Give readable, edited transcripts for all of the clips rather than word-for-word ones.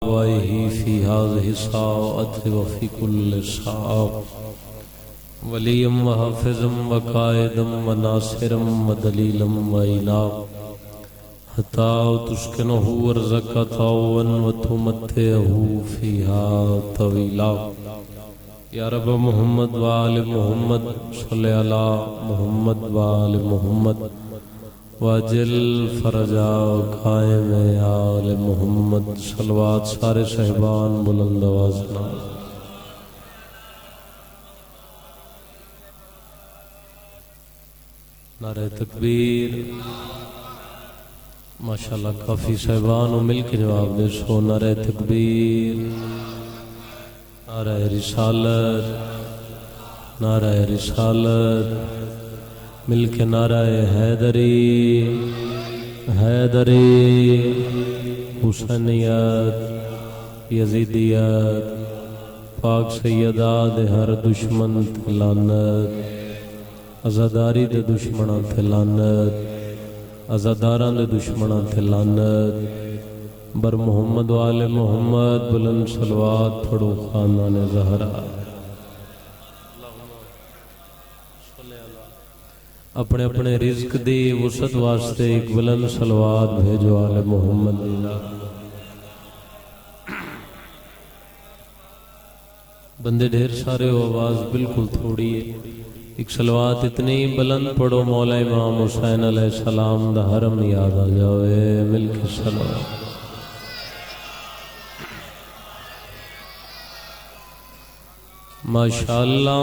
أحوائه في هذه الساعة وفي كل ساعة وليا وحافظا وقائدا وناصرا ودليلا وإنا حتى تسكنه ورزقك طوعا وتمتعه فيها طويلا یا رب محمد وآل محمد صلی علی محمد وآل محمد واجل فرجا قائم آل محمد صلوات سارے صحبان بلند آواز نعرہ تکبیر ماشاءاللہ کافی صحبان مل کے جواب دے سو نعرہ تکبیر نعرہ رسالت نعرہ رسالت مل کے نعرہ حیدری حیدری حسینیت یزیدیت پاک سیدہ دے ہر دشمن تے لعنت عزاداری دے دشمناں تے لعنت عزاداراں دے دشمناں تے لعنت بر محمد وآل محمد بلند صلوات پڑھو خاندان زہرا اپنے اپنے رزق دی وسعت واسطے ایک بلند صلوات بھیجو آل محمد بندے ڈھیر سارے ہو آواز بالکل تھوڑی ہے ایک صلوات اتنی بلند پڑھو مولا امام حسین علیہ السلام دا حرم یاد آ جاوے مل کے صلوات ماشاءاللہ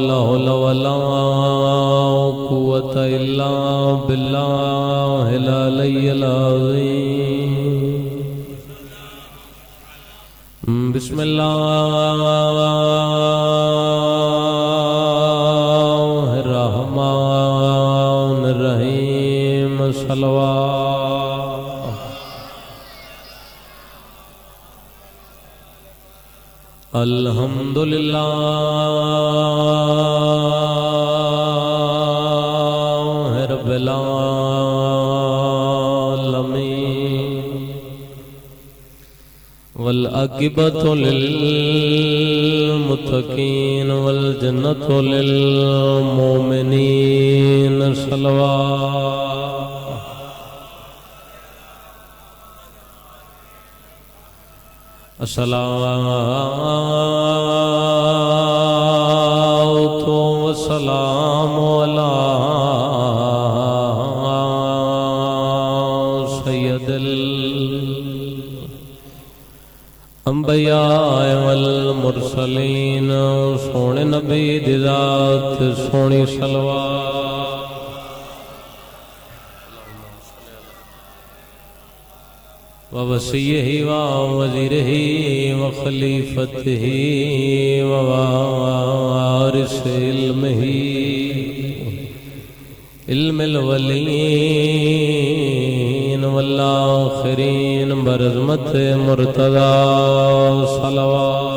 لا حول ولا قوت الا باللہ العلی العظیم بسم اللہ الرحمن الرحیم صلوات الحمدللہ رب العالمین والعاقبۃ للمتقین والجنۃ للمؤمنین صلوات الصلاۃ والسلام علی سید الانبیاء والمرسلین سونے نبی دی ذات سونی صلوات ووصیہ ووزیرہ وخلیفتہ ووارث علمہ علم الاولین والآخرین برحمت مرتضی صلوات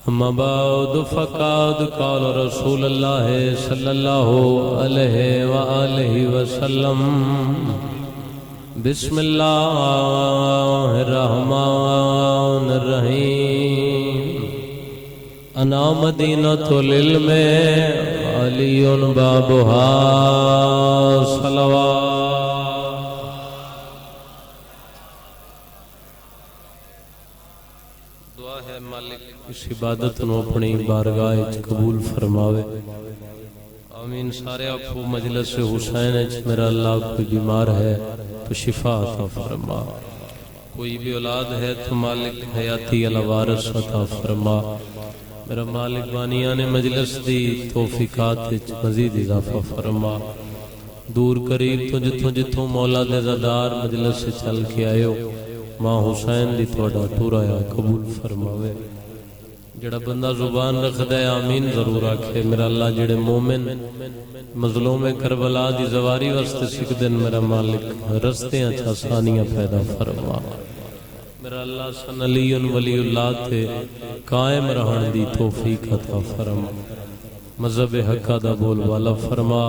اما بعد فقد قال رسول اللہ صلی اللہ علیہ وآلہ وسلم بسم اللہ الرحمن الرحیم انا مدینۃ العلم علی بابها صلوات دعا ہے مالک اس عبادت نو اپنی بارگاہ قبول فرماوے آمین سارے آپ مجلس حسین میرا اللہ کوئی بیمار ہے تو شفا عطا فرما کوئی بھی اولاد ہے تو مالک حیاتی الوارث عطا فرما میرا مالک بانیان مجلس دی توفیقات مزید اضافہ فرما دور قریب تو جتوں جتوں مولا دے زادار مجلس سے چل کے آئے ہو ماں حسین دی توڑا ٹورایا قبول فرماوے جڑا بندہ زبان رکھ دے آمین ضرور آکھے میرا اللہ جڑے مومن مظلوم کربلا دی زواری واسطے سکھ دن میرا مالک رستے اچھا ثانیہ پیدا فرما میرا اللہ سن علی ولی اللہ تے قائم رہن دی توفیق عطا فرما مذہب حقا دا بول والا فرما،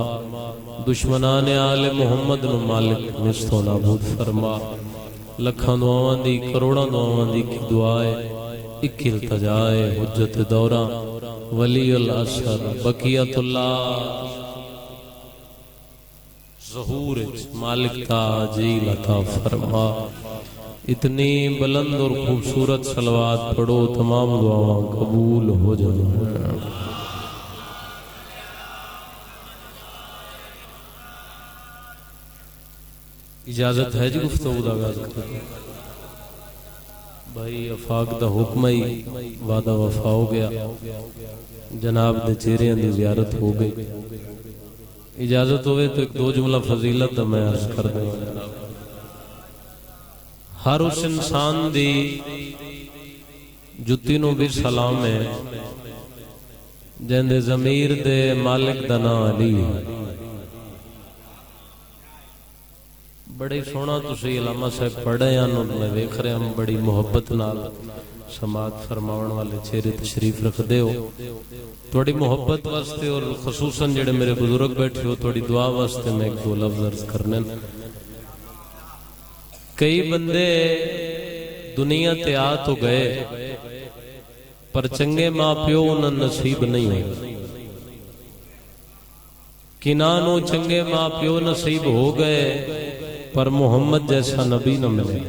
دشمنان آل محمد نو مالک نستو نابود فرما، لکھاں دعاواں دی کروڑاں دعاواں دی کی دعائے ایک التجائے حجت دورہ ولی الاثر بقیت اللہ ظہور مالک تاجیل عطا فرما۔ اتنی بلند اور خوبصورت صلوات پڑھو تمام دعاواں قبول ہو جائیں۔ اجازت ہے جی گفتگو دا آغاز کریں؟ بھائی افاق دا حکم ہی وعدہ وفا ہو گیا، جناب دے چہریاں دی زیارت ہو گئی، اجازت ہوئے تو ایک دو جملہ فضیلت دا میں عرض کر دیں۔ ہر اس انسان دی جتی نو بھی سلام ہے جن دے ضمیر دے مالک دا نام علی ہے۔ بڑے سونا تسی علامہ صاحب پڑھے ہیں، میں دیکھ رہے ہم بڑی محبت نال سماعت فرماون والے چہرے تشریف رکھ دے ہو، تھوڑی محبت واسطے اور خصوصاً جڑے میرے بزرگ بیٹھے ہو تھوڑی دعا واسطے میں ایک دو لفظ عرض کرنے۔ کئی بندے دنیا تے آ تو گئے پر چنگے ماں پیو انہاں نصیب نہیں ہوئے، کنانوں چنگے ماں پیو نصیب ہو گئے پر محمد جیسا نبی نہ ملے۔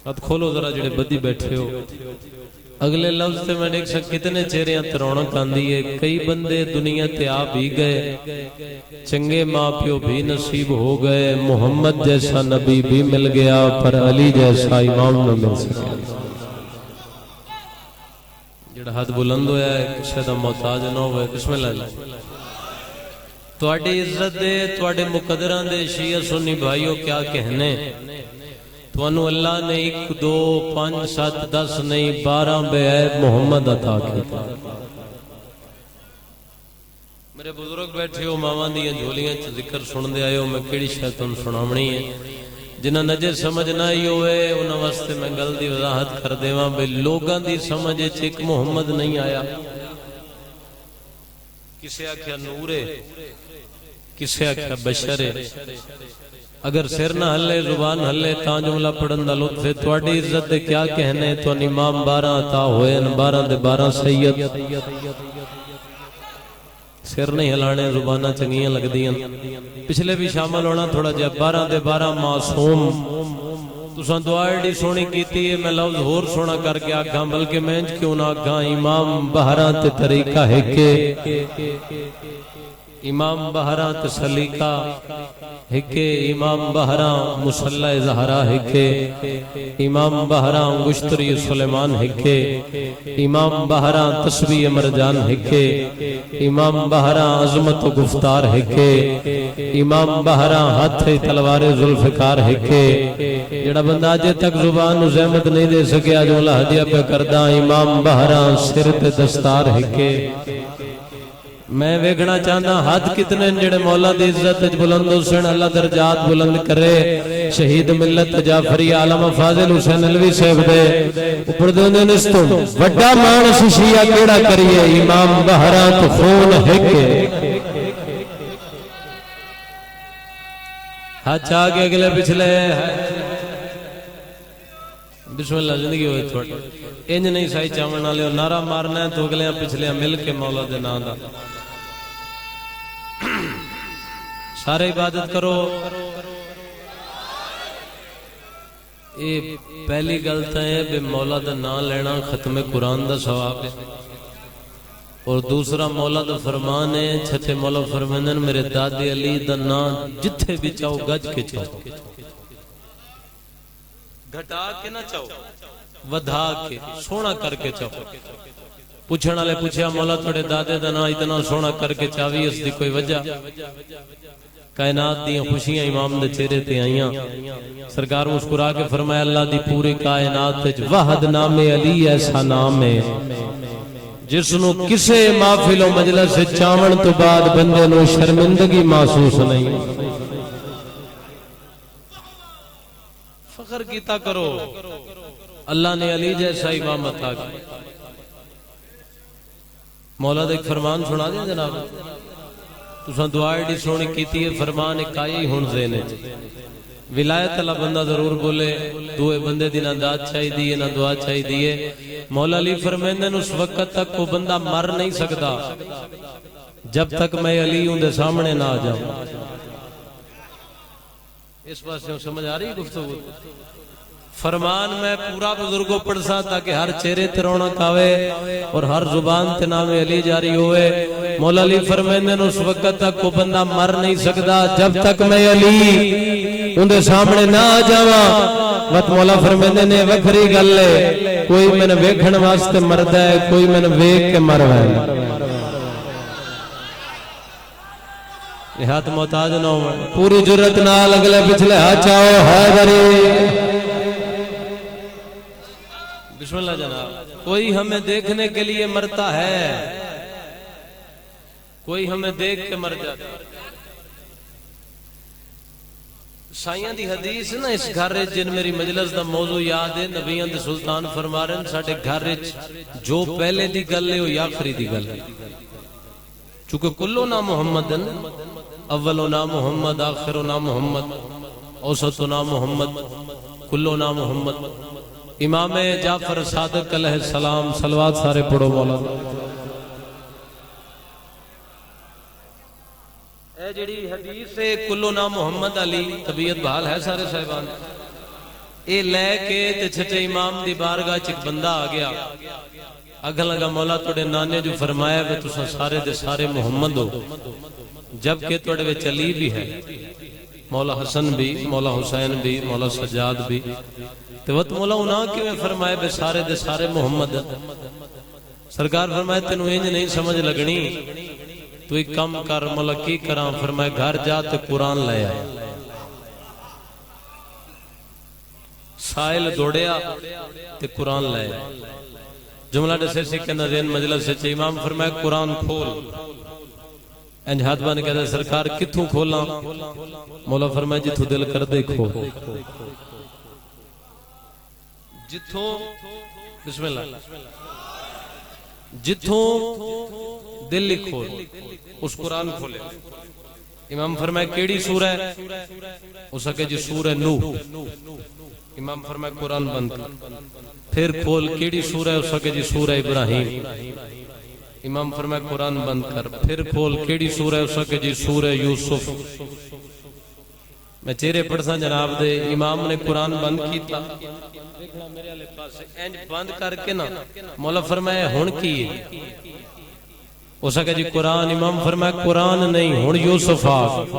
اب کھولو ذرا جڑے بدی بیٹھے ہو، اگلے لفظ تے میں دیکھ سکتا کتنے چہرے تے رونق آندی ہے۔ کئی بندے دنیا تے آ بھی گئے، چنگے ماں پیو بھی نصیب ہو گئے، محمد جیسا نبی بھی مل گیا پر علی جیسا امام نہ مل سکے۔ جڑا ہاتھ بلند ہویا ہے کسی دا محتاج نہ ہوئے۔ بسم اللہ جی۔ تواڈی عزت دے تواڈے مقدراں دے شیعہ سنی بھائیو کیا کہنے، توانو اللہ نے 1 2 5 7 10 نہیں 12 بے عیب محمد عطا کیتا۔ میرے بزرگ بیٹھے ہو ماواں دیاں جھولیاں چ ذکر سن دے آئے ہو، میں کیڑی شے تانوں سناونی ہے، جنہاں نجے سمجھ نہ آئی ہوئے انہاں واسطے میں گل دی وضاحت کر دیواں بے لوگاں دی سمجھ وچ ایک محمد نہیں آیا۔ کسے آکھیا نور ہے، کسے آکھیا بشر ہے، اگر سر نہ ہلے زبان ہلے تاں جملہ پڑھن دا لطف ہے۔ تواڈی عزت دے کیا کہنے، تو امام 12 عطا ہوئے، 12 دے 12 سید، سر نہیں ہلانے زبانہ چنگیاں لگ دیاں، پچھلے بھی شامل ہونا تھوڑا جا 12 دے 12 معصوم۔ تساں دعا ایڈی سونی کیتی ہے، میں لفظ ہور سونا کر کے آگاں، بلکہ میں کیوں نہ آگاں، امام 12 تے طریقہ ہے کہ امام 12 تے سلیقہ ہے کہ امام 12 مصلی زہرا ہے کہ امام 12 گشتری سلیمان ہے کہ امام 12 تسبیح مرجان ہے کہ امام 12 عظمت و گفتار ہے کہ امام 12 ہاتھ تلوار ذوالفقار ہے کہ جڑا بندہ آجے تک زبان زحمت نہیں دے سکیا جو لہجہ پہ کردہ امام 12 سر تے دستار ہے کہ میں ویکھنا چاہتا ہاتھ کتنے جڑے مولا دی عزت بلند حسین اللہ درجات بلند کرے۔ شہید ملت جعفری عالم فاضل حسین علوی صاحب دے اوپر دے نستوں وڈا مانس شیعہ کیڑا کریے، امام 12 تو خون ہے کہ ہاتھ آگے اگلے پچھلے بسم اللہ زندگی ہوئے تھوڑا انج نہیں سائی چاون والے نعرہ مارنا ہے تو اگلے پچھلے مل کے مولا دے نام دا سارے عبادت کرو۔ اے پہلی غلط ہے بے مولا دا نام لینا ختم قرآن دا ثواب ہے، اور دوسرا مولا دا فرمان ہے، چھتے مولا فرمانن میرے دادی علی دا نام جتھے بھی چاہو گج کے چاہو، گھٹا کے نہ چاہو، ودھا کے سونا کر کے چاہو۔ پوچھنا لے پوچھیا مولا توڑے دادے دا نام اتنا سونا کر کے چاہوی اس دی کوئی وجہ؟ کائنات دی خوشیاں امام دے چہرے تے آئیاں، سرکار مسکرا کے فرمایا اللہ دی پوری کائنات واحد نام علی ایسا نام ہے جس نو کسے محفل و مجلس چاون تو بعد بندے نو شرمندگی محسوس نہیں۔ فخر کیتا کرو اللہ نے علی جیسا امام عطا کیا۔ مولا دا ایک فرمان سنا دیں جناب تساں دعا ایڈی سونی کیتی ہے فرمان ایک آئی ہن ذہن وچ ولایت اللہ بندہ ضرور بولے دوے بندے دی نہ داد چاہی دیئے نہ دعا چاہی دیئے مولا علی فرمیندن اس وقت تک وہ بندہ مر نہیں سکتا جب تک میں علی ہوں دے سامنے نہ آ جاؤں اس بات سے سمجھ آ رہی گفتگو فرمان میں پورا بزرگوں پڑھ سا تاکہ ہر چہرے تے رونق آوے اور ہر زبان تے نام علی جاری ہوئے مولا علی فرمیندن اس وقت تک وہ بندہ مر نہیں سکتا جب تک میں علی ان دے سامنے نہ آ جاواں وقت مولا فرمیندن نے وکھری گل ہے کوئی میں نے ویکھن واسطے مردا ہے کوئی میں نے ویکھ کے مر ہے یہ ہاتھ محتاج نہ ہو پوری جرت نال اگلے پچھلے ہاتھ آؤ حیدری بسم اللہ جناب کوئی ہمیں دیکھنے کے لیے مرتا ہے کوئی ہمیں دیکھ کے مر جاتا سائیاں دی حدیث نا اس گھر جن میری مجلس دا موضوع یاد ہے نبیان دے سلطان فرما رہے ہیں ساڑھے گھر جو پہلے دی گل ہے وہ یا آخری دی گل ہے چونکہ کلونا محمدن اولونا محمد آخرونا محمد اوسطونا محمد کلونا محمد امام جعفر صادق علیہ السلام صلوات سارے پڑھو مولا اے جڑی حدیث ہے کلونا محمد علی طبیعت بحال ہے سارے صاحبان اے لے کے تے چھٹے امام دی بارگاہ چک بندہ آ گیا اگھا لگا مولا توڑے نانے جو فرمایا ہے تو سارے دے سارے محمد ہو جبکہ توڑے وے چلی بھی ہے مولا حسن بھی مولا حسین بھی مولا سجاد بھی تو وقت مولا انہاں کیوں فرمائے بے سارے دے سارے محمد سرکار فرمائے تینوں انج نہیں سمجھ لگنی تو ایک کم کر مولا کی کرام فرمائے گھر جا تے قرآن لے آئے سائل دوڑیا تے قرآن لے آئے جملہ جیسے سکندہ دین مجلس سے چھے امام فرمائے قرآن کھول انج ہاتھ بانے کہتا ہے سرکار کتھوں کھولا مولا فرمائے جتھوں دل کر دے کھول جتھوں بسم اللہ جتھوں دل لکھو اس قرآن کھولے امام فرمائے کیڑی سورہ ہے اس کے جی سورہ نوح امام فرمائے قرآن بند پھر کھول کیڑی سورہ ہے اس کے جی سورہ ابراہیم امام فرمائے قرآن بند کر پھر کھول کیڑی سورہ ہے اس کے جی سورہ یوسف میں چہرے پڑھسا جناب دے امام نے قرآن بند کیتا میرے علیہ پاس اینج بند کر کے نا مولا فرمائے ہون کی اس کا جی قرآن امام فرمائے قرآن نہیں ہون یوسف آگ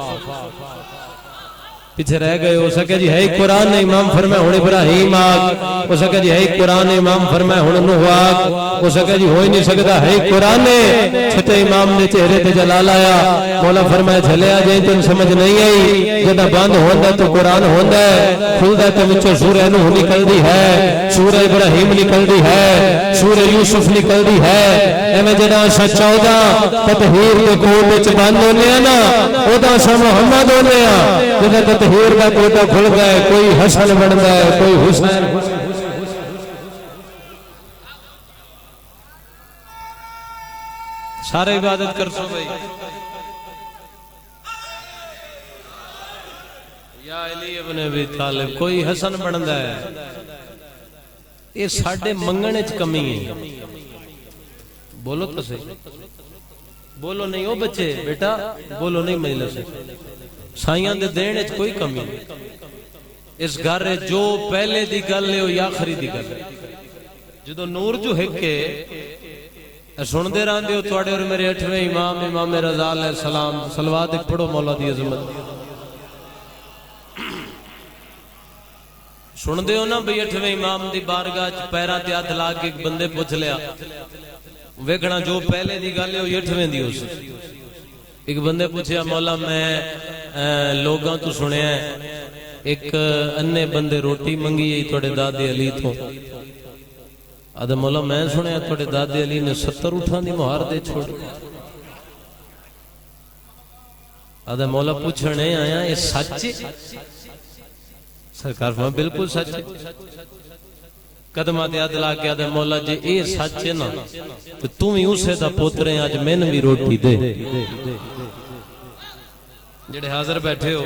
پیچھے رہ گئے ہو سکے جی ہے قرآن امام فرمائے ہون ابراہیم آگ ہو سکے جی ہے قرآن امام فرمائے ہون نوح آگ ہو سکے جی ہوئی نہیں سکتا ہے قرآن چھتے امام نے چہرے تے جلال آیا مولا فرمائے چلے آ جائیں تن سمجھ نہیں آئی جدہ بند ہوندہ تو قرآن ہوندہ ہے کھلدہ تو مچھو سورہ نوح نکل دی ہے سورہ ابراہیم نکل دی ہے سورہ یوسف نکل دی ہے اے جدہ سچاؤدہ تطہیر کے کوٹ بند ہونے نا اودہ سا محمد ہونے جدہ تطہیر کا کوٹا کھل گئے کوئی حسن بڑھ گئے کوئی حسین سارے عبادت کر سو بھئی یا علی ابن ابی طالب کوئی حسن بڑھندا ہے یہ ساڑھے منگنے چ کمی ہے بولو تو صحیح بولو نہیں او بچے بیٹا بولو نہیں مجلس سے سائیاں دے دینے چ کوئی کمی نہیں اس گھر جو پہلے دی گل ہے یا آخری دی گل ہے جدو نور جو ہکے سن دے رہاں دیو توڑے اور میرے اٹھویں امام رضا علیہ السلام صلوات ایک پڑھو مولا دی عظمت سن دے ہو نا بھئی اٹھویں امام دی بارگاہ پیرا تے ہاتھ لا کے ایک بندے پوچھ لیا ویکھنا جو پہلے دی گل ہے وہ اٹھویں دی ہو سی ایک بندے پوچھیا مولا میں لوگاں تو سنے ہیں ایک انے بندے روٹی منگی ہے توڑے دادے علی تو آدھا مولا میں سنے ہیں توڑے دادے علی نے 70 اٹھان دی مہار دے چھوڑ آدھا مولا پوچھنے آیا یہ سچ سرکار فرمایا بالکل سچ قدمہ تے ہاتھ لا کے آدھے مولا جے اے سچ ہے نا تو تم ہی اسے دا پوتر ہیں آج میں بھی روٹی دے جڑے حاضر بیٹھے ہو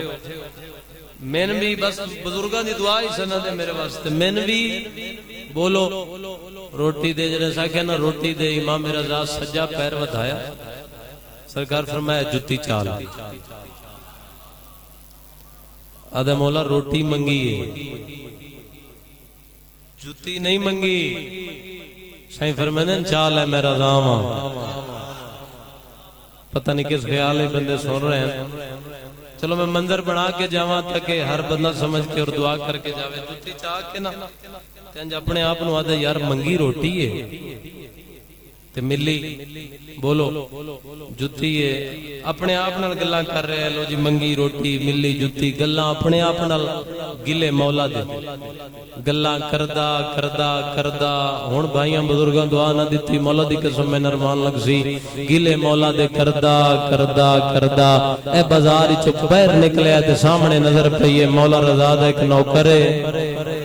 میں بھی بس بزرگاں دی دعا ہی سنا دے میرے واسطے میں بھی بولو روٹی دے جڑے ساکھے نا روٹی دے امام رضا سجا پیر ودھایا سرکار فرمایا جتی چال آدھے مولا روٹی منگی ہے جتی نہیں منگی سائیں فرمانے چال ہے میرا راما پتہ نہیں کس خیال ہے بندے سن رہے ہیں چلو میں منظر بنا کے جاواں تاکہ ہر بندہ سمجھ کے اور دعا کر کے جاوے جتی چاہ کے نا تینج اپنے آپ نو آدھے یار منگی روٹی ہے تے ملی بولو جتی ہے اپنے آپ نال گلاں کر رہے ہیں لو جی منگی روٹی ملی جتی گلاں اپنے آپ نال گلے مولا دے گلاں کردہ کردہ کردہ ہون بھائیاں بزرگاں دعا نہ دیتی مولا دی قسم میں نرمان لگ سی گلے مولا دے کردہ کردہ کردہ اے بازار چپ پیر نکلے تے سامنے نظر پئیے مولا رضا دا ایک نوکر ہے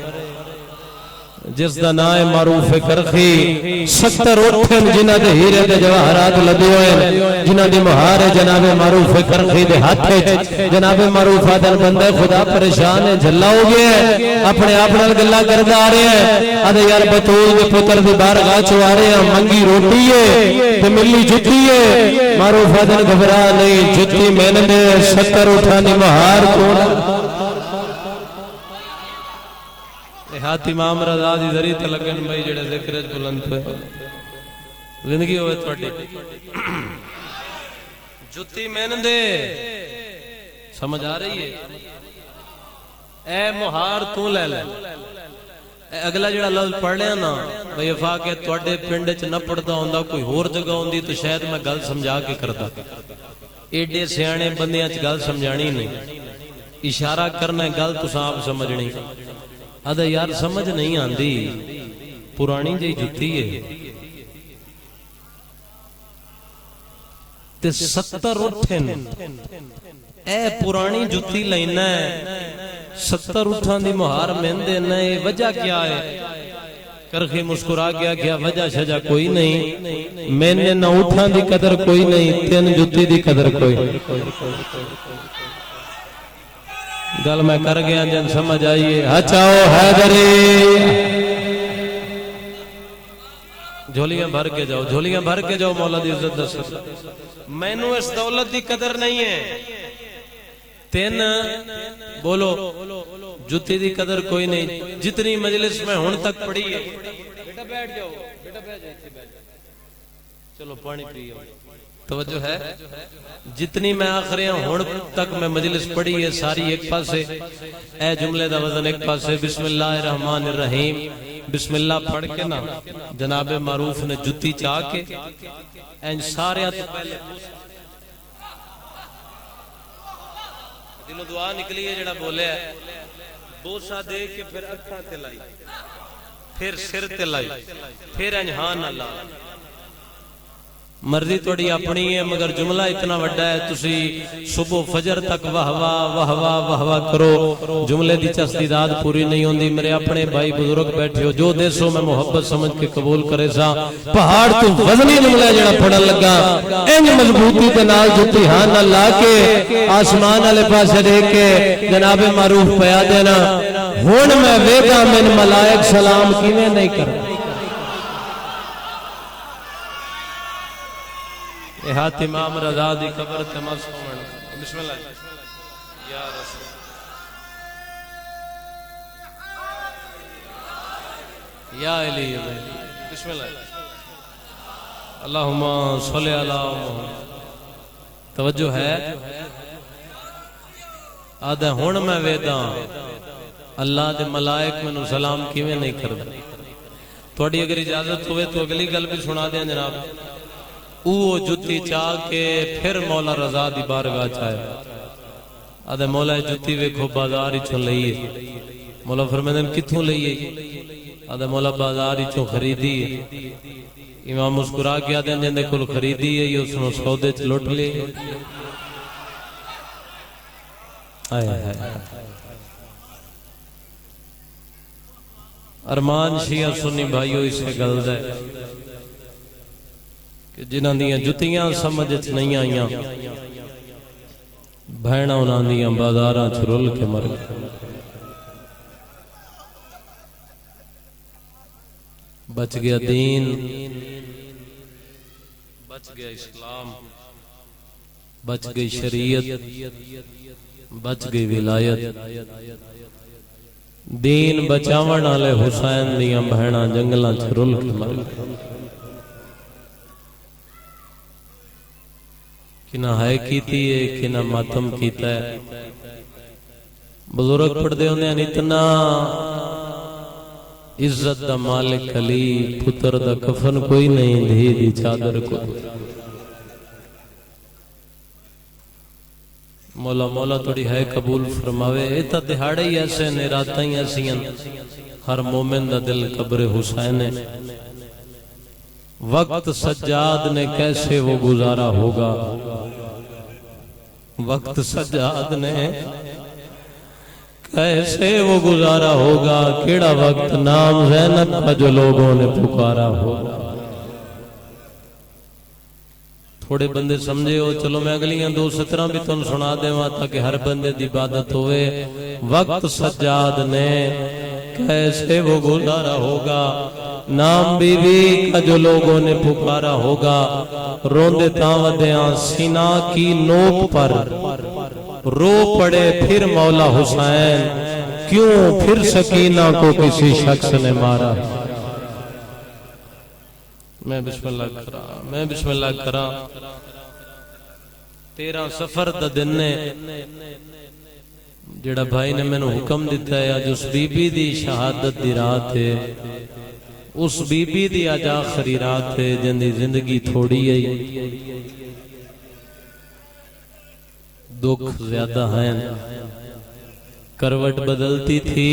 جس دا نائے معروف کرخی 70 اٹھن جنہ دے ہیرے دے جواہرات لدے ہوئے جنہ دی مہار جناب معروف کرخی دے ہاتھے جناب معروف آدھن بندے خدا پریشان ہے جھلا ہو گئے اپنے آپنال گلہ کردہ آ رہے ہیں آدھے یار بطول دے پتر دی بارگاہ چو آ رہے ہیں منگی روٹی ہے تے ملی جتی ہے معروف آدھن گھبرا نہیں جتی میں نے 70 اٹھانی مہار کونا ہاتھ امام رضا دی ذریعہ تے لگن بھائی جڑے ذکر بلند پہ زندگی ہوئے تھوڑی جتی میں دے سمجھ آ رہی ہے اے مہار تو لے لے اے اگلا جڑا لفظ پڑھ لیا نا بھئی افا کے توڑے پنڈ چ نہ پڑھتا ہوندا کوئی ہور جگہ ہوندی تو شاید میں گل سمجھا کے کرتا ایڈے سیانے بندیاں چ گل سمجھانی نہیں اشارہ کرنا ہے گل تو آپ سمجھنی آدھا یار سمجھ نہیں آندی پرانی جی جتی ہے تے 70 اٹھن اے پرانی جتی لینا ہے 70 اٹھان دی مہار مہندے نئے وجہ کیا ہے کرخی مسکرا گیا کیا وجہ شجہ کوئی نہیں میں نے نہ اٹھان دی قدر کوئی نہیں تین جتی دی قدر کوئی گل میں کر گیا جن سمجھ آئیے ہچاؤ حیدری جھولیاں بھر کے جاؤ جھولیاں بھر کے جاؤ مولا دی عزت دس میں نو اس دولت دی قدر نہیں ہے تین بولو جتی دی قدر کوئی نہیں جتنی مجلس میں ہون تک پڑی ہے بیٹا بیٹھ جاؤ بیٹا بیٹھ جاؤ چلو پانی پیو توجہ ہے جتنی میں آخریاں ہون تک میں مجلس پڑھی ہے ساری ایک پاسے اے جملے دا وزن ایک پاسے بسم اللہ الرحمن الرحیم بسم اللہ پڑھ کے نا جناب معروف نے جتی چاہ کے این سارے تو پہلے دل و دعا نکلی ہے جڑا بولے ہے بوسا دے کے پھر اکھاں تے لائی پھر سر تے لائی پھر انجہان اللہ مرضی توڑی اپنی ہے مگر جملہ اتنا وڈا ہے تسی صبح فجر تک واہ واہ کرو جملے دی چسدیداد پوری نہیں ہوندی میرے اپنے بھائی بزرگ بیٹھے ہو جو دیسو میں محبت سمجھ کے قبول کرے سا پہاڑ تو وزنی جملہ جڑا پڑھن لگا انج مضبوطی تے نال جتی ہاں نہ لا کے آسمان والے پاسے دیکھ کے جناب معروف پیا دینا ہن میں ویکھاں من ملائک سلام کیویں نہیں کردا ہاتھ امام رضا دی قبر تمس ہومن بسم اللہ یا رسول یا علی بسم اللہ اللہم صلی علی محمد توجہ ہے آدھا ہون میں ویداں اللہ دے ملائک میں سلام کیویں نہیں کردا تھوڑی اگر اجازت ہوئے تو اگلی گل بھی سنا دیں جناب او جتی چاہ کے پھر مولا رضا دی بارگاہ چاہے آدھے مولا جتی ویکھو بازار ہی چھو لئیے مولا فرمیدن کتھوں لئیے آدھے مولا بازار ہی چھو خریدی ہے امام مسکرا کیا دیں جندے کل خریدی ہے یہ اس نے سودے چھ لوٹ لے ارمان شیعہ سنی بھائیو اسے گل دے کہ جنہاں دیاں جتیاں سمجھت نہیں آئیاں بہنہ انہاں دیاں بازاراں چ رل کے مر گئے. بچ گیا دین، بچ گیا اسلام، بچ گئی شریعت، بچ گئی ولایت. دین بچاون والے حسین دیاں بہناں جنگلاں چ رل کے مر گئے. کنا ہے کیتی ہے کنا ماتم کیتا ہے. بزرگ پڑھدے ہوندے ہیں اتنا عزت دا مالک علی، پتر دا کفن کوئی نہیں، دھی دی چادر کو. مولا توڑی ہے قبول فرماوے. ایتا دہاڑے ہی ایسے نے، راتاں ہی ایسی ہیں. ہر مومن دا دل قبر حسین ہے. وقت سجاد نے کیسے وہ گزارا ہوگا، وقت سجاد نے کیسے وہ گزارا ہوگا. کیڑا وقت نام زینب کا جو لوگوں نے پکارا ہوگا. تھوڑے بندے سمجھے ہو، چلو میں اگلیاں 2-17 بھی تم سنا دے وہاں تاکہ ہر بندے دی عبادت ہوئے. وقت سجاد نے کیسے وہ گزارا ہوگا، نام بی بی کا جو لوگوں نے پکارا ہوگا. روندے تاودیاں سینا کی نوک پر رو پڑے پھر مولا حسین، کیوں پھر سکینہ کو کسی شخص نے مارا. میں بسم اللہ کرا 13 سفر دا دن نے جڑا بھائی نے میں نے حکم دیتا ہے آج اس بی بی دی شہادت دی رات ہے. اس بی بی دی آج آخری رات ہے جن دی زندگی تھوڑی ہے، دکھ زیادہ ہیں. کروٹ بدلتی تھی،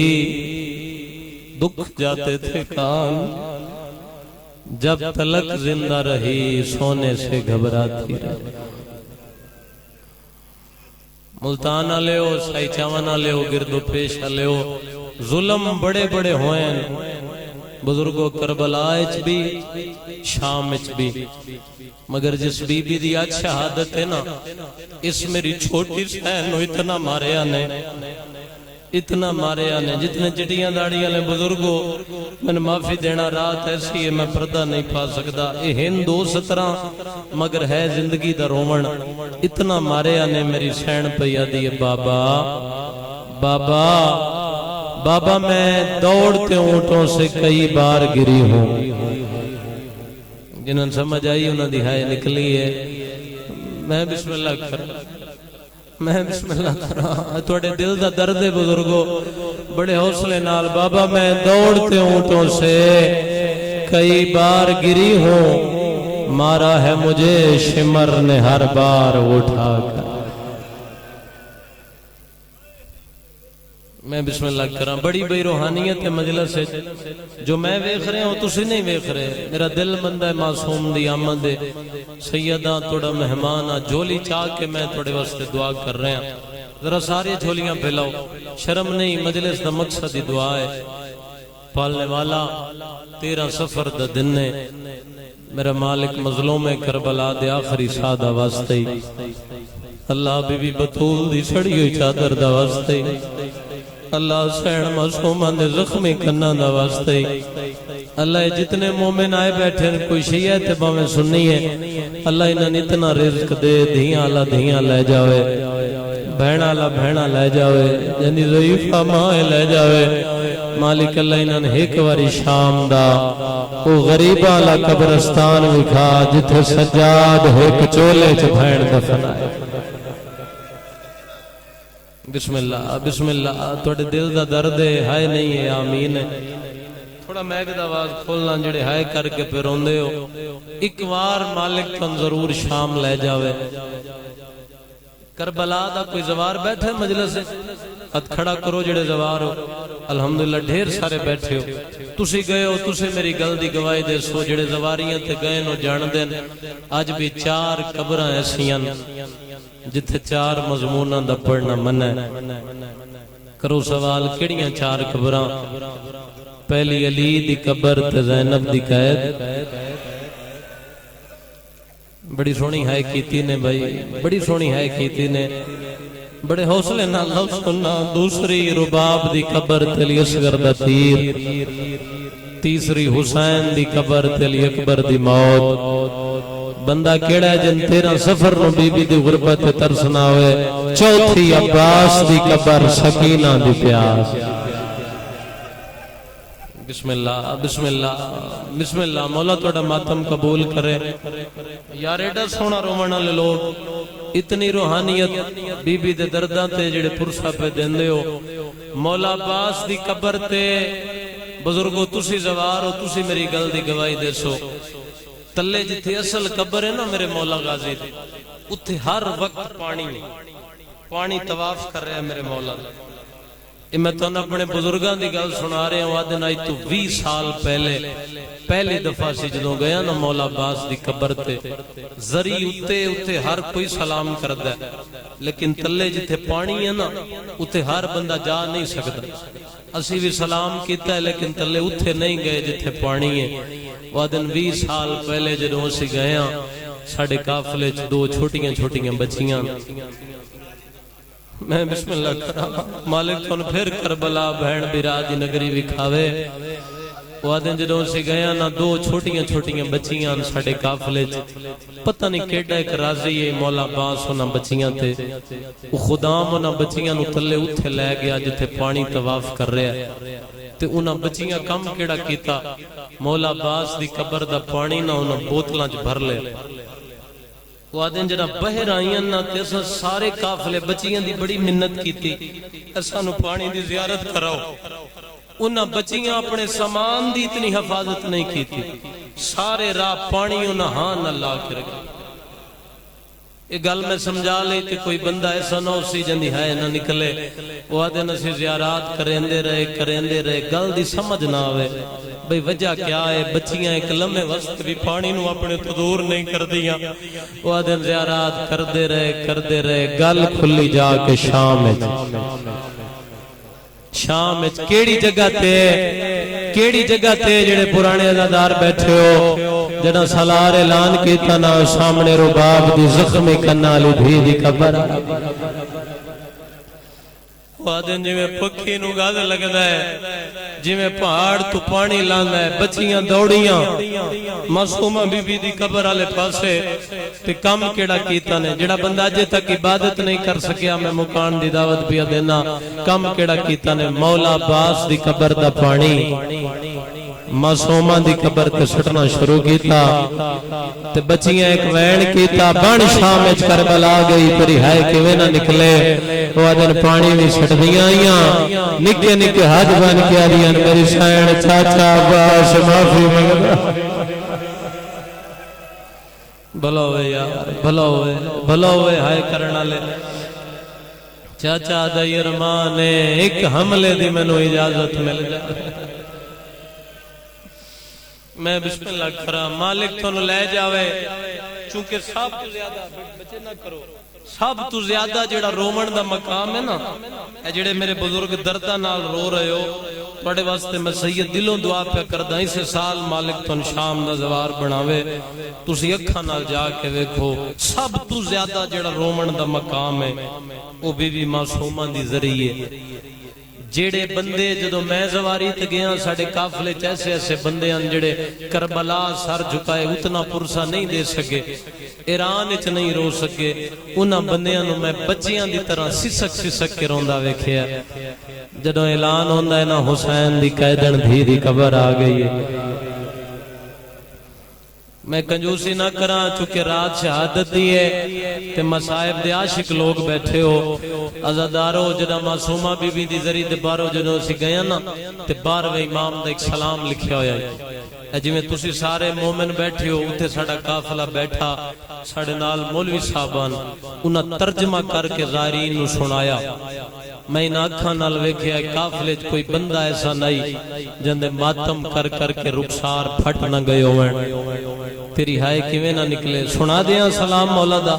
دکھ جاتے تھے کان، جب تلک زندہ رہی سونے سے گھبراتی رہی. ملتان آلے ہو، سائی چاون آلے ہو، گرد و پیش آلے ہو، ظلم بڑے بڑے ہوئیں بزرگوں. کربلا اچ بھی شام اچ بھی، مگر جس بی بی دی آج شہادت ہے نا، اس میری چھوٹی سہنو اتنا مارے آنے، اتنا مارے آنے. جتنے چٹیاں داڑیاں لیں بزرگوں میں معافی دینا، رات ایسی ہے میں پردہ نہیں پا سکتا. اے ہن 2-17 مگر ہے زندگی دا رومن. اتنا مارے آنے میری سہن پیا دیئے بابا بابا بابا میں دوڑتے اونٹوں سے کئی بار گری ہوں. جنہاں سمجھ آئی انہاں دی ہائے نکلی ہے. میں بسم اللہ کرا توڑے دل دا درد ہے بزرگو، بڑے حوصلے نال. بابا میں دوڑتے اونٹوں سے کئی بار گری ہوں، مارا ہے مجھے شمر نے ہر بار اٹھا کر. میں بسم اللہ کرا. بڑی بڑی روحانیت ہے مجلس ہے جو میں ویکھ رہے ہوں تسی نہیں ویکھ رہے. میرا دل بندہ ہے معصوم دی آمد ہے. سیدہ توڑا مہمان آ جھولی چاہ کے میں توڑے واسطے دعا کر رہے ہیں. ذرا ساری جھولیاں پھیلاؤ، شرم نہیں. مجلس دا مقصد ہی دعا ہے. پالنے والا 13 سفر دا دن نے میرا مالک مظلوم کربلا دے آخری سادہ واسطے اللہ بی بی بطول دی سڑی ہوئی چادر دا واسطے اللہ سین معصومان دے زخمی کنہ دا واسطے اللہ جتنے مومن آئے بیٹھے کوئی شیعہ تے باویں سنی ہے اللہ انہیں اتنا رزق دے. دھیاں اللہ دھیاں لے جاوے، بہنہ اللہ بہنہ لے جاوے، جنی ضعیفہ ماں لے جاوے. مالک اللہ انہیں ایک واری شام دا وہ غریبہ اللہ قبرستان وکھا جتھے سجاد ایک چولے چ بہن دفن آئے. بسم اللہ توڑے دل دا درد ہے، ہائے نہیں ہے، آمین ہے. تھوڑا میگ دا آواز کھولنا جڑے ہائے کر کے پھر روندے ہو. ایک وار مالک تن ضرور شام لے جاوے. کربلا دا کوئی زوار بیٹھے مجلس ہے، ہاتھ کھڑا کرو جڑے زوار ہو. الحمدللہ ڈھیر سارے بیٹھے ہو. تسی گئے ہو، تسی میری گل دی گواہی دے سو. جڑے زواریاں تے گئے نو جان دین. آج بھی 4 قبراں ایسیاں جتھے 4 مضموناں دا پڑھنا من ہے. کرو سوال کیڑیاں 4 قبراں؟ پہلی علی دی قبر تے زینب دی قید بڑی سونی ہے کیتی نے بھائی، بڑی سونی ہے کیتی نے، بڑے حوصلے نال لفظ سننا۔ دوسری رباب دی قبر تے علی اصغر دا تیر، تیسری حسین دی قبر تے علی اکبر دی موت۔ بندہ کیڑا ہے جن 13 سفر نو بی بی دی غربت تے ترس نہ ہوئے۔ چوتھی عباس دی قبر سکینہ دی پیاس۔ بسم اللہ بسم اللہ بسم اللہ، مولا توڑا ماتم قبول کرے۔ یار ایڈا سونا رومن والے لوگ، اتنی روحانیت بی بی دے درداں تے جڑے پرسا پہ دیندے ہو۔ مولا عباس دی قبر تے بزرگو تسی زوار ہو، تسی میری گل دی گواہی دے سو۔ تلے جتھے اصل قبر ہے نا میرے مولا غازی دی، اتھے ہر وقت پانی طواف کر رہا ہے میرے مولا۔ میں تو اپنے بزرگاں دی گل سنا رہے ہیں، وعدن آئی تو 20 سال پہلی دفعہ سی جدوں گیا نا مولا عباس دی قبر تے، زری اتے ہر کوئی سلام کردا ہے، لیکن تلے جتھے پانی ہے نا اتے ہر بندہ جا نہیں سکتا۔ اسی بھی سلام کیتا ہے لیکن تلے اتے نہیں گئے جتھے پانی ہے۔ وعدن 20 سال پہلے جدوں اسی گئے ہاں، ساڈے قافلے چ 2 چھوٹیاں بچیاں، میں بسم اللہ کرا مالک تھون پھر کربلا بہن بیرا دی نگری وکھاوے۔ وعدن جدوں سی گیا نا 2 چھوٹیاں بچیاں ساڈے قافلے چ، پتہ نہیں کیڑا ایک راضی ہے مولا عباس انہاں بچیاں تے، او خدام انہاں بچیاں نو تلے اوتھے لے گیا جتھے پانی طواف کر رہا ہے۔ تے انہاں بچیاں کم کیڑا کیتا، مولا عباس دی قبر دا پانی نہ انہاں بوتلاں چ بھر لے۔ وعدن جڑا بہر آئیاں نا تے اساں سارے قافلے بچیاں دی بڑی منت کیتی، اساں نو پانی دی زیارت کراؤ۔ انہاں بچیاں اپنے سامان دی اتنی حفاظت نہیں کیتی، سارے راہ پانی انہاں ہاں نہ لا کے رکھے۔ یہ گل میں سمجھا لئی تے کوئی بندہ ایسا نہ اسی جندی ہے نہ نکلے۔ وعدن اسی زیارات کریندے رہے، گل دی سمجھ نہ آوے بھئی وجہ کیا ہے۔ بچیاں ایک لمحے وقت بھی پانی نو اپنے تو دور نہیں کر دیاں۔ وعدن زیارات کردے رہے، گل کھلی جا کے شام وچ کیڑی جگہ تے جڑے پرانے عزادار بیٹھے ہو، جڑا سالار اعلان کیتا نا سامنے رباب دی زخمی کنا لی دھی دی قبر۔ وعدن جی میں پکھی نو گاز لگدا ہے، جی میں پہاڑ تو پانی لاندا ہے، بچیاں دوڑیاں معصومہ بی بی دی قبر والے پاسے تے کم کیڑا کیتا نے۔ جڑا بندہ اجے تک عبادت نہیں کر سکیا، میں مکان دی دعوت پیا دینا، کم کیڑا کیتا نے۔ مولا عباس دی قبر دا پانی معصومہ دی قبر تے سٹنا شروع کیتا تے بچیاں ایک وین کیتا، بن شام وچ کربلا گئی، تیری ہے کیویں نہ نکلے۔ وعدن پانی وی سٹ دیاں آئیاں، نکے حج بن کے آدیاں میری سین چاچا عباس معافی منگدا۔ بھلا ہوئے یار، بھلا ہوئے ہائے کرنا لے چاچا دا یرمان ایک حملے دی مینوں اجازت مل جائے۔ میں بسم اللہ کرا مالک تو لے جاوے، چونکہ سب تو زیادہ بچے نہ کرو، سب تو زیادہ جڑا رومن دا مقام ہے نا، اے جڑے میرے بزرگ دردہ نال رو رہے ہو، بڑے واسطے میں سید دلوں دعا پہ کردہ اسے سال مالک تو شام دا زوار بناوے، تسی اکھا نال جا کے ویکھو۔ سب تو زیادہ جڑا رومن دا مقام ہے وہ بی بی معصومہ دی ذریعے۔ جیڑے بندے جدو میں زواری تے گیا ساڑے قافلے ایسے بندے ہیں جڑے کربلا سر جھکائے اتنا پرسا نہیں دے سکے، ایران اچ نہیں رو سکے، انہاں بندیاں نو میں بچیاں دی طرح سسک کے روندا ویکھیا۔ جدو اعلان ہوندا ہے نا حسین دی قیدن دھی دی قبر آ گئی ہے، میں کنجوسی نہ کراں چونکہ رات شہادت دی ہے تے مصائب دے عاشق لوگ بیٹھے ہو، عزادارو جدہ معصومہ بی بی دی ذریعے دے بارو جدوں اسی گیا نا تے 12ویں امام دا ایک سلام لکھیا ہویا ہے۔ جی میں تسی سارے مومن بیٹھے ہو، اتھے ساڑا قافلہ بیٹھا، ساڑے نال مولوی صاحبان انہاں ترجمہ کر کے زائرین نو سنایا۔ میں ان آنکھاں نال ویکھیا قافلے کوئی بندہ ایسا نہیں جندے ماتم کر کے رخسار پھٹ نہ گئے ہوئے، تیری ہائے کیویں نہ نکلے۔ سنا دیاں سلام مولا دا،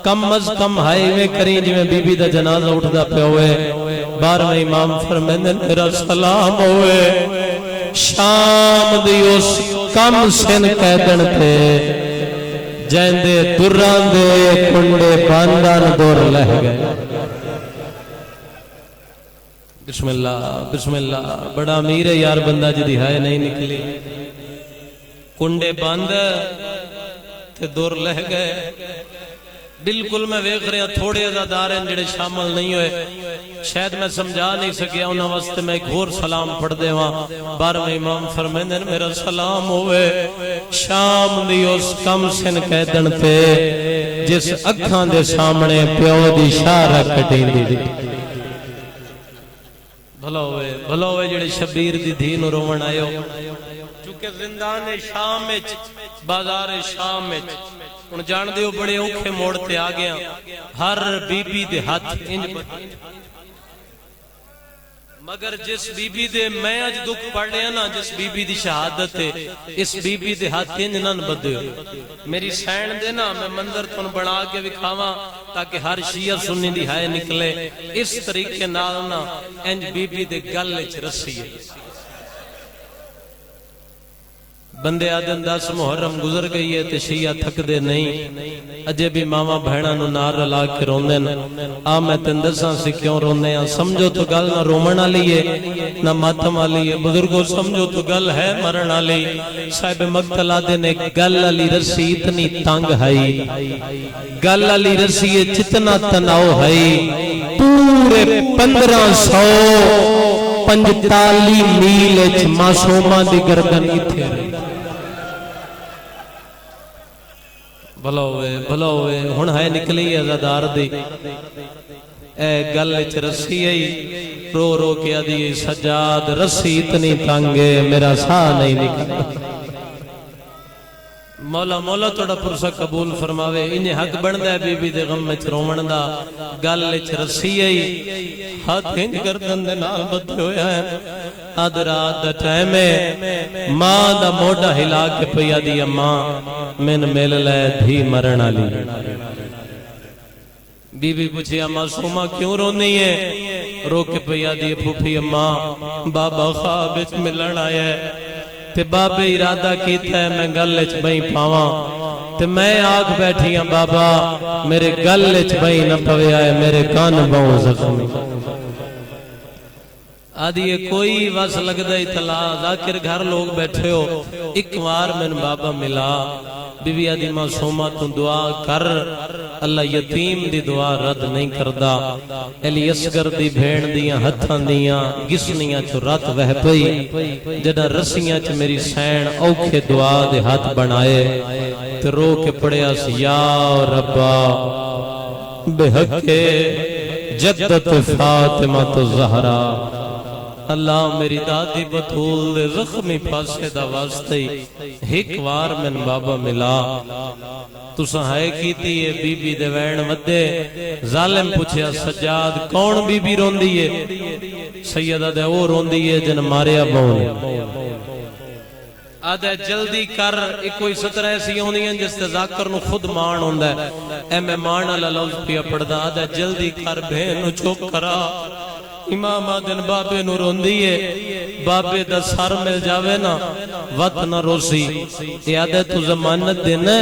کم از کم ہائے میں کریں جی میں بی بی دا جنازہ اٹھدا پہ ہوئے، 12ویں امام فرمیندے میرا سلام ہوئے شام دی اس کم سن قیدن تے جیندے دران دے کنڈے باندان دور لہ گئے بسم اللہ بڑا امیر ہے یار بندہ جدی ہائے نہیں نکلی کنڈے باندھ تے دور لہ گئے بالکل میں ویکھ رہا تھوڑے ازادار ہیں جڑے شامل نہیں ہوئے شاید میں سمجھا نہیں سکیا انہاں واسطے میں ایک اور سلام پڑھ دے وہاں 12ویں امام فرمیندے میرا سلام ہوئے شام دی اس کم سن قیدن تے جس اکھاں دے سامنے پیو دی شارہ کٹیں دی بھلا ہوئے جڑے شبیر دی دھی نو روون آئے ہو چونکہ زندان شام وچ بازار شام وچ ان جان دیو بڑے اوکھے موڑتے آ گیا ہر بی بی دے ہاتھ انج مگر جس بی بی دے میں اج دکھ پڑھ لیا نا جس بی بی دی شہادت ہے اس بی بی دے ہاتھ انج نہ بدے میری سین دے نا میں منظر تن بنا کے وکھاواں تاکہ ہر شیعہ سنی دی ہائے نکلے اس طریقے نال نا انج بی بی دے گل وچ رسی ہے بندے آدن 10 محرم گزر گئی ہے تے شیعہ تھک دے نہیں اجے بھی ماما بہناں نو نار رلا کے روندے آ میں تن دساں سی کیوں روندے ہیں سمجھو تو گل نہ رومن والی ہے نہ ماتم والی ہے بزرگوں سمجھو تو گل ہے مرن والی صاحب مقتلا دے نے گل والی رسی اتنی تنگ ہے گل والی رسی جتنا تناؤ ہے پورے 1545 میل وچ معصوماں دی گردن ایتھے بھلا ہوئے ہن ہے نکلی ازادار دی اے گل وچ رسی ہے رو رو کے آدھی سجاد رسی اتنی تنگے میرا ساہ نہیں نکلا مولا توڑا پرسا قبول فرماوے انہیں حق بندہ ہے بی بی دے غم میں رومن دا گل وچ رسی ہے ہاتھ ہنج گردن دے نال بدھے ہویا ہے آدھ رات دا ٹائم ہے ماں دا موڑا ہلا کے پیا دی ماں من مل لے دھی مرن والی بی بی پوچھیا معصومہ کیوں رونی ہے رو کے پیا دی پھوپھی اماں بابا خواب وچ ملن آیا ہے تے بابے ارادہ کیتا ہے میں گل وچ بئی پاواں تے میں آگ بیٹھی ہاں بابا میرے گل وچ بئی نہ پویا ہے میرے کان باؤں زخمی آدھی کوئی وس لگدا اطلاع ذاکر گھر لوگ بیٹھے ہو ایک وار میں بابا ملا بی بی آدھی معصومہ تو دعا کر اللہ یتیم دی دعا رد نہیں کردا علی اصغر دی بھین دیاں ہتھاں دیاں گسنیاں چو رات وہ پئی جڑا رسیاں چ میری سین اوکھے دعا دے ہاتھ بنائے تے رو کے پڑیا سی یا ربا بحق جدت فاطمہ الزہرا اللہ میری دادی بطول دے زخمی پاسے دا واسطے ایک وار من بابا ملا تو سہائے کیتی ہے بی بی دے وین ودے ظالم پوچھیا سجاد کون بی بی روندی ہے سیدہ دے وہ روندی ہے جن ماریا بون آدھے جلدی کر ایک کوئی ستر ایسی ہونی ہیں جس تے ذاکر نو خود مان ہوندہ ہے اے میں مان اللہ لفظ پیا پڑھدا آدھے جلدی کر بہن نو چوک کرا امام آدن بابے نو روندی ہے بابے دا سر مل جاوے نا وط نہ روسی یادے تو زمانت دینا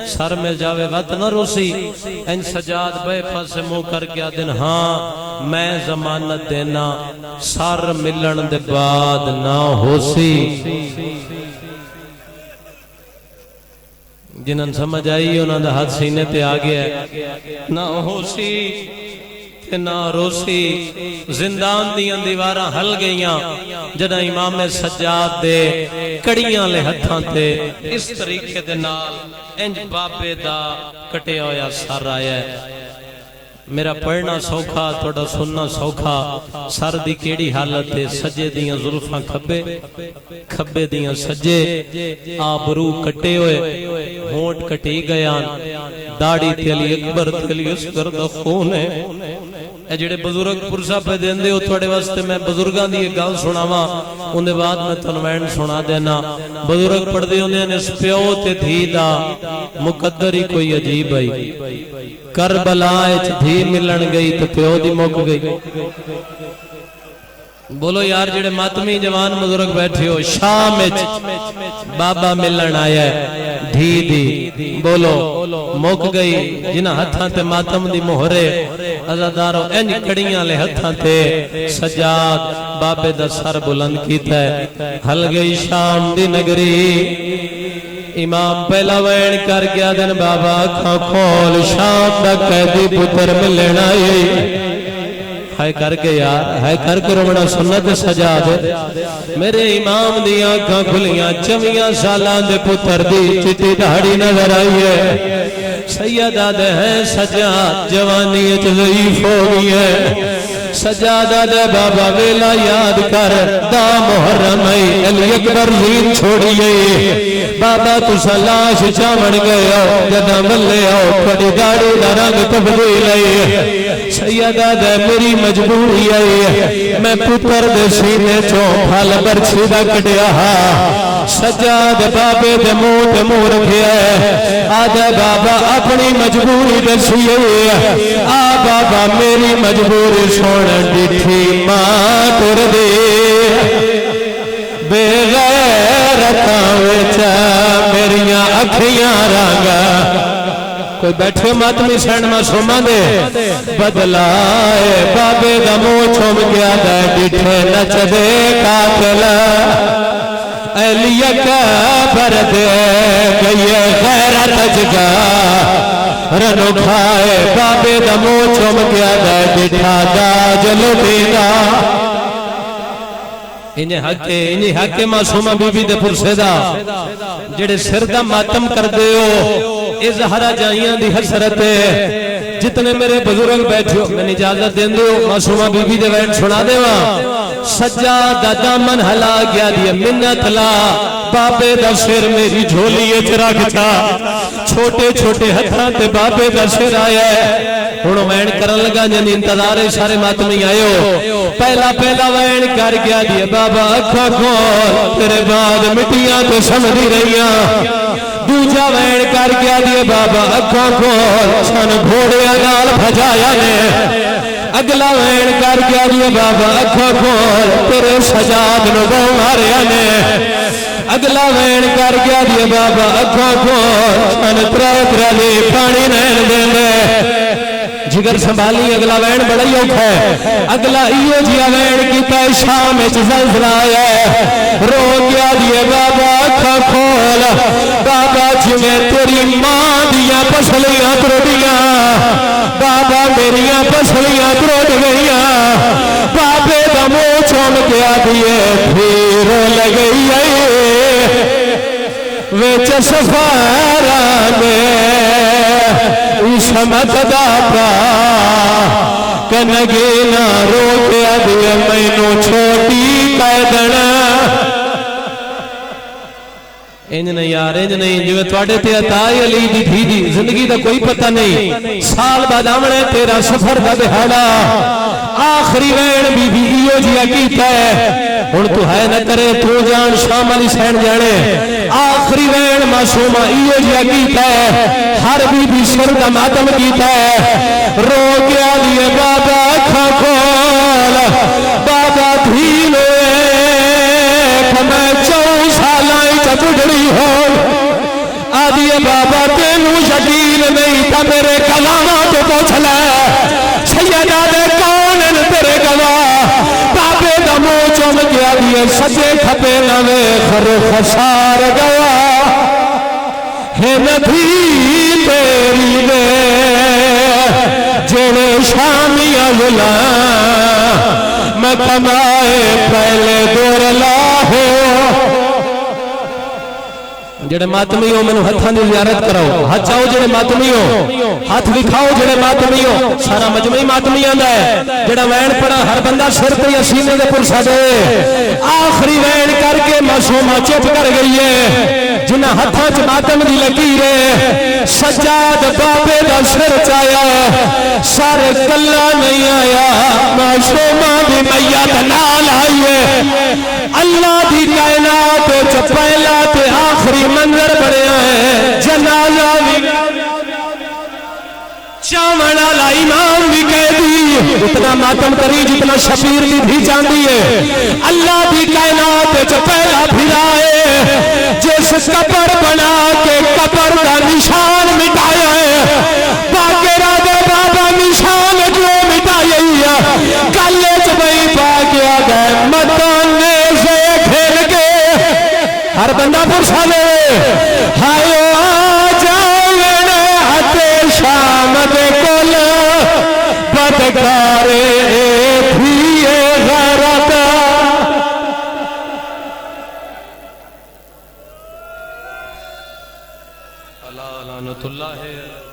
سر مل جاوے وط نہ روسی ان سجاد بے پاسے مو کر کے آدن ہاں میں زمانت دینا سر ملن دے بعد نہ ہوسی جنہاں سمجھ آئی انہاں دا ہاتھ سینے تے آگیا ہے نہ ہوسی نہ روسی زندان دیاں دیواراں ہل گئیاں جدہ امام سجاد دے کڑیاں لے ہتھاں تے اس طریقے دے نال انج بابے دا کٹے ہویا سر آیا ہے میرا پڑھنا سوکھا توڑا سننا سوکھا سر دی کیڑی حالت ہے سجے دیاں ظلفاں کھبے دیاں سجے آبرو کٹے ہوئے ہونٹ کٹی گیان داڑی تیلی اکبر تیلی اصغر دا خون ہے اے جڑے بزرگ پرسا پہ دیندے ہو تھوڑے واسطے میں بزرگاں دی ایک گل سناواں ان دے بعد میں تنوین سنا دینا بزرگ پڑھ دے ہوندے نے پیو تے دھی دا مقدر ہی کوئی عجیب ہے کربلا وچ دھی ملن گئی تے پیو دی مک گئی بولو یار جڑے ماتمی جوان بزرگ بیٹھے ہو شام وچ بابا ملن آیا ہے دھی دی بولو مک گئی جنہاں ہتھاں تے ماتم دی مہرے عزادارو انج کڑیاں لے ہتھاں تے سجاد بابے دا سر بلند کیتا ہے ہل گئی شام دی نگری امام پہلا وین کر گیا دن بابا اکھاں کھول شام دا قیدی پتر ملن آئی ہائے کر کے یار ہائے کر کے رونا سنت سجاد میرے امام دی آنکھاں کھلیاں 24 سالاں دے پتر دی چٹی داڑھی نظر آئی ہے سیدہ دے ہیں سجاد جوانی اچ ضعیف ہو گئی ہے سجادہ دے بابا ویلا یاد کر دا محرم ہے علی اکبر زین چھوڑی ہے بابا تو سلاش چاون گئے ہو جدہ ملے ہو کھڑی داڑھی دا رنگ تبدیل ہے سیدہ دے میری مجبوری ہے میں پتر دے سینے چوں پھل برچھی دا کٹیا سجاد بابے دے منہ رکھیا ہے آدھے بابا اپنی مجبوری دسی ہے آ بابا میری مجبوری سن ڈٹھی ماں تر دے بے غیرتاں وچ میریاں اکھیاں رانگا کوئی بیٹھے ماتمی سینڈ معصوماں دے بدلائے بابے دا منہ چھوم گیا دے ڈٹھے نچ دے قاتل علی اکبر دے گئی غیرت جگا رنو کھائے بابے دا منہ چھوم گیا دے ڈٹھا دا جلو دینا انہیں حق معصومہ بی بی دے پرسے دا جڑے سر دا ماتم کر دے ہو اظہارہ جائیاں دی حسرت ہے جتنے میرے بزرگ بیٹھے ہو میں اجازت دیں دے ہو Masuma Bibi be they when سنا دے وہاں سجادہ دامن ہلا گیا دیا منت لا بابے دا سر میری جھولی اچ رکھتا چھوٹے چھوٹے ہتھاں تے بابے دا سر آیا ہے ہنو وین کرن لگا جن انتظارے سارے ماتمی آئے ہو پہلا وین کر گیا دیا بابا اکھا کھول تیرے بعد مٹیاں تو سمجھی رہیاں دوجا وین کر گیا دیا بابا اکھا کھول سن گھوڑے نال بھجایا نے اگلا وین کر گیا دیا بابا اکھا کھول تیرے سجاد نو گو ماریا نے اگلا وین کر گیا دیا بابا اکھا کھول سن ترے پانی نین دے جگر سنبھالی اگلا وین بڑا ہی اوکھا ہے اگلا ایو جیا وین کیتا شام اچ زلزلہ آیا ہے رو گیا دیے بابا اکھا کھول بابا جی میں تیری ماں دیا پسلیاں تروڑیاں بابا میریاں پسلیاں تروڑ گئیاں بابے دا منہ چھوم گیا دیے پھر لگئی ہے وچ سفارہ میں سمت دا پا کنگینا رو کیا دیا مینو چھوٹی قیدنا انج نہیں یار انج نہیں جو توڑے تے عطائی علی دی تھی دی زندگی دا کوئی پتہ نہیں سال بعد آمنے تیرا سفر دا دہاڑا آخری وین بی بی ایو جیا کیتا ہے ہن تو ہے نہ کرے تو جان شام علی سین جانے آخری وین معصومہ ایو جیا کیتا ہے ہر بی بی سر دا ماتم کیتا ہے رو گیا دیے بابا اکھا کھول بابا دھیلے میں 4 سالائی چپڑی ہو آدھیے بابا تینوں یقین نہیں تھا میرے کلامہ تو پوچھ لے سیدہ دے کون تیرے گواہ بابے دا منہ چوم گیا دیے سجے کھپے نوے خر خسار گیا ہے ندھی تیری دے جڑے شامیاں غلام میں کمائے پہلے دور لاہو جڑے ماتمی ہو میں ہتھاں دی زیارت کراؤ ہاتھ چاہو جڑے ماتمی ہو ہاتھ دکھاؤ جڑے ماتمی ہو سارا مجمعی ماتمی آندا ہے جڑا وین پڑا ہر بندہ سر تے سینے دے پرسا دے آخری وین کر کے معصومہ چپ کر گئی ہے جنہ ہتھاں چ ماتم دی لکیر ہے سجاد بابے دا سر چایا سارے کلا نہیں آیا معصومہ دی میت نال آئی ہے اللہ دی کائنات چ پہلا تے آخری منظر بڑھیا ہے جنازہ بھی چاوڑا لا امام بھی قیدی اتنا ماتم کری جتنا شبیر دی بھی جاندی ہے اللہ دی کائنات جو پہلا پھرائے جس قبر بنا کے قبر کا نشان مٹایا ہے باقیرہ دے بابا نشان جو مٹایا ہے کلے چبئی باقیہ گئے مدانے سے کھیل کے ہر بندہ پرسا لے ہائے آجائے ہتے شام دے کل بدکارے بھی غیرت اللہ لعنت اللہ ہے